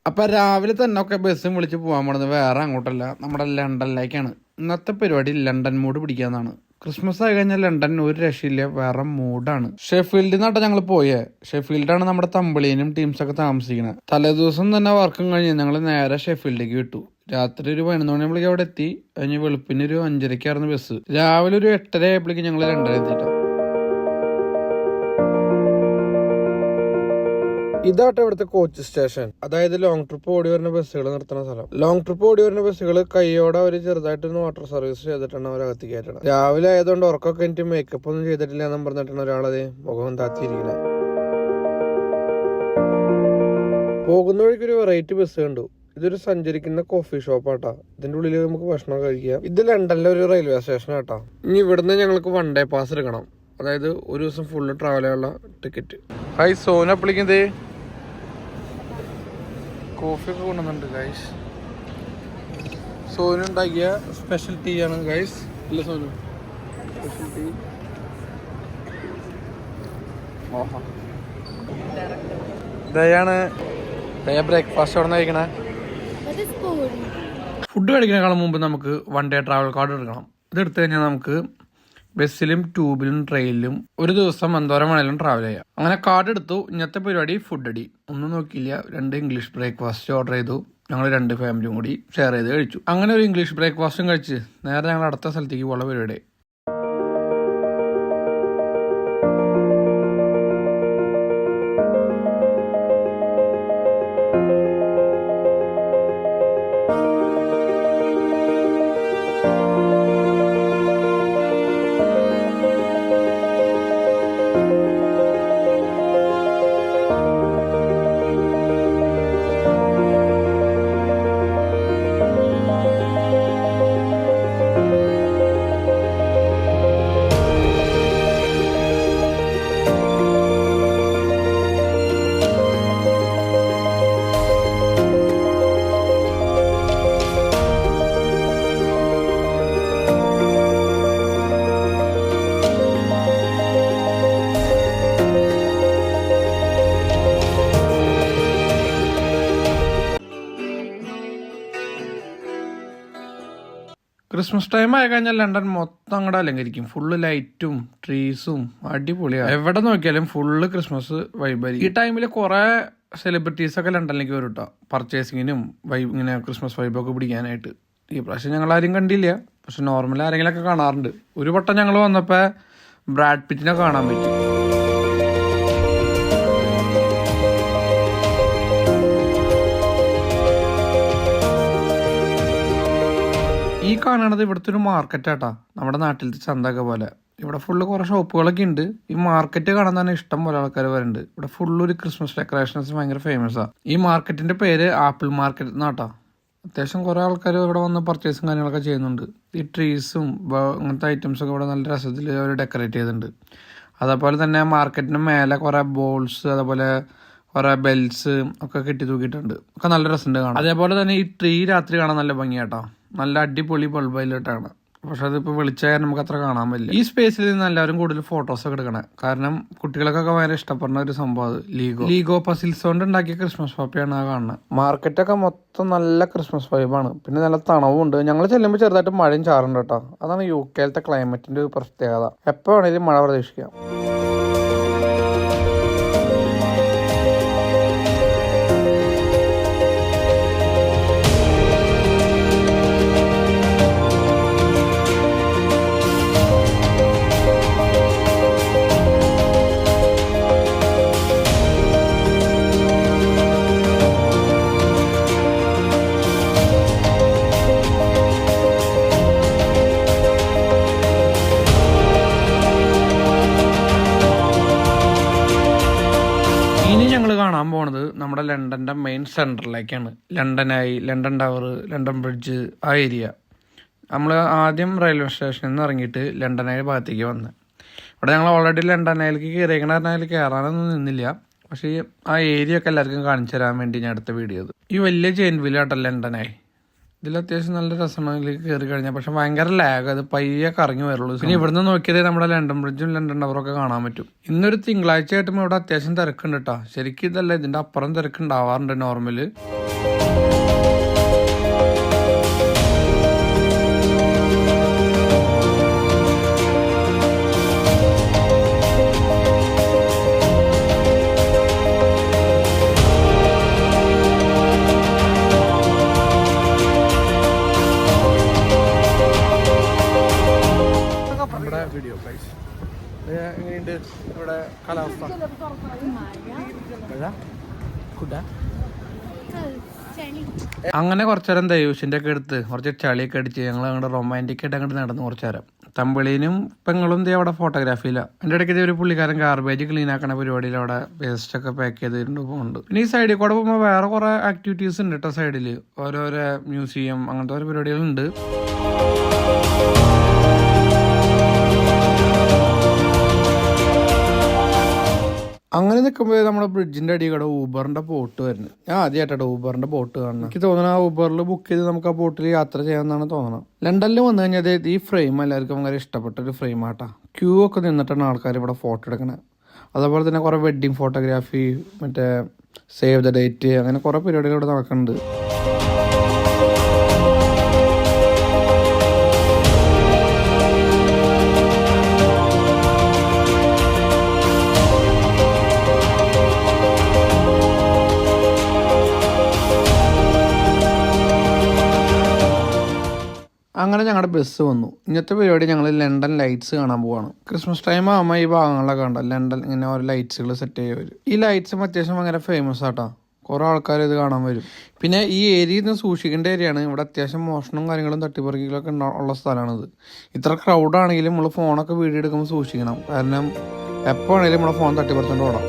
അപ്പൊ രാവിലെ തന്നെ ഒക്കെ ബസ്സും വിളിച്ച് പോകാൻ പോണത് വേറെ അങ്ങോട്ടല്ല, നമ്മുടെ ലണ്ടനിലേക്കാണ്. ഇന്നത്തെ പരിപാടി ലണ്ടൻ മൂഡ് പിടിക്കാന്നാണ്. ക്രിസ്മസ് ആയി കഴിഞ്ഞാൽ ലണ്ടൻ ഒരു രക്ഷയില്ല, വേറെ മൂഡാണ്. ഷെഫീൽഡിൽ നിന്നാട്ടെ ഞങ്ങൾ പോയേ. ഷെഫീൽഡാണ് നമ്മുടെ തമ്പിളീനും ടീംസൊക്കെ താമസിക്കുന്നത്. തലേദിവസം തന്നെ വർക്കും കഴിഞ്ഞ് ഞങ്ങൾ നേരെ ഷെഫീൽഡിലേക്ക് വിട്ടു. രാത്രി ഒരു 11 മണിയാകുമ്പോഴേക്കും അവിടെ എത്തി. കഴിഞ്ഞ് വെളുപ്പിന് ഒരു 5:30 ബസ്. രാവിലെ ഒരു 8:30 ആയപ്പോഴേക്കും ഞങ്ങൾ ലണ്ടനിൽ എത്തിയിട്ടാ. ഇതാട്ടെ ഇവിടുത്തെ കോച്ച് സ്റ്റേഷൻ, അതായത് ലോങ് ട്രിപ്പ് ഓടി വരുന്ന ബസ്സുകൾ നിർത്തുന്ന സ്ഥലം. ലോങ് ട്രിപ്പ് ഓടി വരുന്ന ബസ്സുകൾ കൈയോടെ അവർ ചെറുതായിട്ടൊന്ന് വാട്ടർ സർവീസ് ചെയ്തിട്ടാണ് അവർ അകത്ത് കയറ്റണം. രാവിലെ ആയതുകൊണ്ട് ഉറക്കൊക്കെ എനിക്ക് മേക്കപ്പ് ഒന്നും ചെയ്തിട്ടില്ല എന്നും പറഞ്ഞിട്ടാണ് ഒരാളത് മുഖം താത്തിയിരിക്കുന്നത്. പോകുന്ന വഴിക്കൊരു വെറൈറ്റി ബസ് കണ്ടു. ഇതൊരു സഞ്ചരിക്കുന്ന കോഫി ഷോപ്പാട്ടാ. ഇതിന്റെ ഉള്ളിൽ നമുക്ക് ഭക്ഷണം കഴിക്കാം. ഇത് ലണ്ടനിലെ ഒരു റെയിൽവേ സ്റ്റേഷൻ ആട്ടാ. ഇനി ഇവിടുന്ന് ഞങ്ങൾക്ക് 1 ഡേ പാസ് എടുക്കണം, അതായത് ഒരു ദിവസം ഫുള്ള് ട്രാവൽ ചെയ്യാനുള്ള ടിക്കറ്റ്. ഹായ്, സോന അപ്പിളിക്കുന്നത് കോഫി ഒക്കെ കൊണ്ടുവന്നുണ്ട് ഗൈസ്. സോനു ഉണ്ടാക്കിയ സ്പെഷ്യൽ ടീ ആണ് ഗൈസ്. ഇല്ല സോനു, സ്പെഷ്യൽ ടീ. ദയാണ് ബ്രേക്ക്ഫാസ്റ്റ് അവിടെ നിന്ന് കഴിക്കണേ. ഫുഡ് കഴിക്കുന്നതിനേക്കാളും മുമ്പ് നമുക്ക് 1 ഡേ ട്രാവൽ കാർഡ് എടുക്കണം. ഇതെടുത്തു കഴിഞ്ഞാൽ നമുക്ക് ബസ്സിലും ട്യൂബിലും ട്രെയിനിലും ഒരു ദിവസം എന്തോരം വേണേലും ട്രാവൽ ചെയ്യാം. അങ്ങനെ കാർഡ് എടുത്തു. ഇന്നത്തെ പരിപാടി ഫുഡ് അടി. ഒന്നും നോക്കിയില്ല, 2 ഇംഗ്ലീഷ് ബ്രേക്ക്ഫാസ്റ്റ് ഓർഡർ ചെയ്തു. ഞങ്ങൾ 2 ഫാമിലിയും കൂടി ഷെയർ ചെയ്ത് കഴിച്ചു. അങ്ങനെ ഒരു ഇംഗ്ലീഷ് ബ്രേക്ക്ഫാസ്റ്റും കഴിച്ച് നേരെ ഞങ്ങൾ അടുത്ത സ്ഥലത്തേക്ക് പോകാനുള്ള പരിപാടി. ക്രിസ്മസ് ടൈം ആയി കഴിഞ്ഞാൽ ലണ്ടൻ മൊത്തം അങ്ങോട്ട് അലങ്കരിക്കും. ഫുള്ള് ലൈറ്റും ട്രീസും അടിപൊളിയാണ്. എവിടെ നോക്കിയാലും ഫുള്ള് ക്രിസ്മസ് വൈബായിരിക്കും. ഈ ടൈമിൽ കുറെ സെലിബ്രിറ്റീസ് ഒക്കെ ലണ്ടനിലേക്ക് വരും കേട്ടോ, പർച്ചേസിങ്ങിനും ഇങ്ങനെ ക്രിസ്മസ് വൈബൊക്കെ പിടിക്കാനായിട്ട്. ഈ പ്രാവശ്യം ഞങ്ങൾ ആരും കണ്ടില്ല, പക്ഷെ നോർമൽ ആരെങ്കിലൊക്കെ കാണാറുണ്ട്. ഒരു വട്ടം ഞങ്ങൾ വന്നപ്പോൾ ബ്രാഡ് പിറ്റിനെ കാണാൻ പറ്റി. ഈ കാണുന്നത് ഇവിടുത്തെ ഒരു മാർക്കറ്റാട്ടാ, നമ്മുടെ നാട്ടിലത്തെ ചന്തയൊക്കെ പോലെ. ഇവിടെ ഫുള്ള് കുറെ ഷോപ്പുകളൊക്കെ ഉണ്ട്. ഈ മാർക്കറ്റ് കാണാൻ തന്നെ ഇഷ്ടം പോലെ ആൾക്കാർ വരുന്നുണ്ട്. ഇവിടെ ഫുള്ള് ഒരു ക്രിസ്മസ് ഡെക്കറേഷൻസ് ഭയങ്കര ഫേമസാ. ഈ മാർക്കറ്റിന്റെ പേര് ആപ്പിൾ മാർക്കറ്റ് എന്നാട്ടാ. അത്യാവശ്യം കുറെ ആൾക്കാർ ഇവിടെ വന്ന് പർച്ചേസും കാര്യങ്ങളൊക്കെ ചെയ്യുന്നുണ്ട്. ഈ ട്രീസും അങ്ങനത്തെ ഐറ്റംസ് ഒക്കെ ഇവിടെ നല്ല രസത്തിൽ അവർ ഡെക്കറേറ്റ് ചെയ്തിട്ടുണ്ട്. അതേപോലെ തന്നെ മാർക്കറ്റിന് മേലെ കുറെ ബോൾസ്, അതേപോലെ കുറെ ബെൽസ് ഒക്കെ കെട്ടി തൂക്കിയിട്ടുണ്ട്. ഒക്കെ നല്ല രസമുണ്ട് കാണാൻ. അതേപോലെ തന്നെ ഈ ട്രീ രാത്രി കാണാൻ നല്ല ഭംഗിയാട്ടോ. നല്ല അടിപൊളി ബൾബായിട്ടാണ്, പക്ഷെ അതിപ്പോൾ വെളിച്ചായാലും നമുക്ക് അത്ര കാണാൻ പറ്റില്ല. ഈ സ്പേസിൽ നിന്ന് എല്ലാവരും കൂടുതൽ ഫോട്ടോസ് ഒക്കെ എടുക്കണേ, കാരണം കുട്ടികൾക്കൊക്കെ ഭയങ്കര ഇഷ്ടപ്പെടുന്ന ഒരു സംഭവം ലീഗോ പസിൽസ് കൊണ്ട് ഉണ്ടാക്കിയ ക്രിസ്മസ് പാപ്പയാണ് ആ കാണുന്നത്. മാർക്കറ്റൊക്കെ മൊത്തം നല്ല ക്രിസ്മസ് വൈബാണ്. പിന്നെ നല്ല തണവും ഉണ്ട്. ഞങ്ങൾ ചെല്ലുമ്പോൾ ചെറുതായിട്ട് മഴയും ചാറുണ്ട് കേട്ടോ. അതാണ് UK ക്ലൈമറ്റിന്റെ ഒരു പ്രത്യേകത. എപ്പോൾ വേണമെങ്കിലും മഴ പ്രതീക്ഷിക്കാം. കാണാൻ പോണത് നമ്മുടെ ലണ്ടന്റെ മെയിൻ സെന്ററിലേക്കാണ്. ലണ്ടൻ ടവർ, ലണ്ടൻ ബ്രിഡ്ജ്, ആ ഏരിയ. നമ്മൾ ആദ്യം റെയിൽവേ സ്റ്റേഷനിൽ നിന്ന് ഇറങ്ങിയിട്ട് ലണ്ടൻ ഐ ഭാഗത്തേക്ക് വന്ന്. ഇവിടെ ഞങ്ങൾ ഓൾറെഡി ലണ്ടൻ ഐയിലേക്ക് കയറിയേക്കണ കയറാനൊന്നും നിന്നില്ല, പക്ഷേ ആ ഏരിയ ഒക്കെ എല്ലാവർക്കും കാണിച്ചു തരാൻ വേണ്ടി ഞാൻ അടുത്ത വീഡിയോ. ഈ വലിയ ചെയിൻ വില്ലാട്ടോ ലണ്ടൻ ഐ. ഇതിൽ അത്യാവശ്യം നല്ല രസമാണ് ഇതിലേക്ക് കയറി കഴിഞ്ഞാൽ. പക്ഷെ ഭയങ്കര ലാഗ്, അത് പയ്യെ കറങ്ങി വരുള്ളൂ. പിന്നെ ഇവിടുന്ന് നോക്കിയാൽ നമ്മുടെ ലണ്ടൻ ബ്രിഡ്ജും ലണ്ടൻ ടവറൊക്കെ കാണാൻ പറ്റും. ഇന്നൊരു തിങ്കളാഴ്ച ആയിട്ടും ഇവിടെ അത്യാവശ്യം തിരക്കുണ്ട് കേട്ടോ. ശരിക്കും ഇതല്ല, ഇതിന്റെ അപ്പുറം തിരക്കുണ്ടാവാറുണ്ട് നോർമല്. വീഡിയോ എങ്ങനെയുണ്ട് ഇവിടെ കാലാവസ്ഥ? അങ്ങനെ കുറച്ചേരം ദൈവശിന്റെ ഒക്കെ എടുത്ത് കുറച്ച് ചളിയൊക്കെ അടിച്ച് ഞങ്ങൾ അങ്ങോട്ട് റൊമാൻറ്റിക് ആയിട്ട് അങ്ങോട്ട് നടന്നു കുറച്ചേരം. തമ്പിളീനും പെങ്ങളും അവിടെ ഫോട്ടോഗ്രാഫിയില്ല. എൻ്റെ ഇടയ്ക്ക് ഒരു പുള്ളിക്കാരൻ ഗാർബേജ് ക്ലീൻ ആക്കണ പരിപാടിയിൽ അവിടെ വേസ്റ്റ് ഒക്കെ പാക്ക് ചെയ്തിട്ടുണ്ട് പോകുന്നുണ്ട്. പിന്നെ ഈ സൈഡിൽ കൂടെ പോകുമ്പോൾ വേറെ കുറെ ആക്ടിവിറ്റീസ് ഉണ്ട് കേട്ടോ. സൈഡിൽ ഓരോരോ മ്യൂസിയം അങ്ങനത്തെ ഓരോ പരിപാടികളുണ്ട്. അങ്ങനെ നിൽക്കുമ്പോൾ നമ്മുടെ ബ്രിഡ്ജിന്റെ അടി കൂടെ ഊബറിന്റെ ബോട്ട് വരുന്നത്. ഞാൻ ആദ്യമായിട്ടോ ഊബറിന്റെ ബോട്ട് കാണുന്നത്. എനിക്ക് തോന്നുന്നത് ആ ഊബറിൽ ബുക്ക് ചെയ്ത് നമുക്ക് ആ ബോട്ടിൽ യാത്ര ചെയ്യാമെന്നാണ് തോന്നുന്നത്. ലണ്ടനിൽ വന്നു കഴിഞ്ഞാൽ ഈ ഫ്രെയിം എല്ലാവർക്കും ഭയങ്കര ഇഷ്ടപ്പെട്ട ഒരു ഫ്രെയിം ആട്ടാ. ക്യൂ ഒക്കെ നിന്നിട്ടാണ് ആൾക്കാർ ഇവിടെ ഫോട്ടോ എടുക്കണത്. അതേപോലെ തന്നെ കുറേ വെഡ്ഡിങ് ഫോട്ടോഗ്രാഫി, മറ്റേ സേവ് ദ ഡേറ്റ്, അങ്ങനെ കുറേ പരിപാടികൾ ഇവിടെ നടക്കുന്നുണ്ട്. അങ്ങനെ ഞങ്ങളുടെ ബസ് വന്നു. ഇന്നത്തെ പരിപാടി ഞങ്ങൾ ലണ്ടൻ ലൈറ്റ്സ് കാണാൻ പോവാണ്. ക്രിസ്മസ് ടൈം ആകുമ്പോൾ ഈ ഭാഗങ്ങളിലൊക്കെ ഉണ്ടോ ലണ്ടൻ ഇങ്ങനെ ഓരോ ലൈറ്റ്സുകൾ സെറ്റ് ചെയ്ത് വരും. ഈ ലൈറ്റ്സും അത്യാവശ്യം ഭയങ്കര ഫേമസ് ആട്ടാ. കുറേ ആൾക്കാർ ഇത് കാണാൻ വരും. പിന്നെ ഈ ഏരിയയിൽ നിന്ന് സൂക്ഷിക്കേണ്ട ഏരിയയാണ്. ഇവിടെ അത്യാവശ്യം മോഷണവും കാര്യങ്ങളും തട്ടിപ്പറിക്കലൊക്കെ ഉള്ള സ്ഥലമാണിത്. ഇത്ര ക്രൗഡാണെങ്കിലും നമ്മൾ ഫോണൊക്കെ വീഡിയോ എടുക്കുമ്പോൾ സൂക്ഷിക്കണം. കാരണം എപ്പോൾ ആണെങ്കിലും നമ്മുടെ ഫോൺ തട്ടിപ്പറിച്ചുകൊണ്ട് ഓടാം.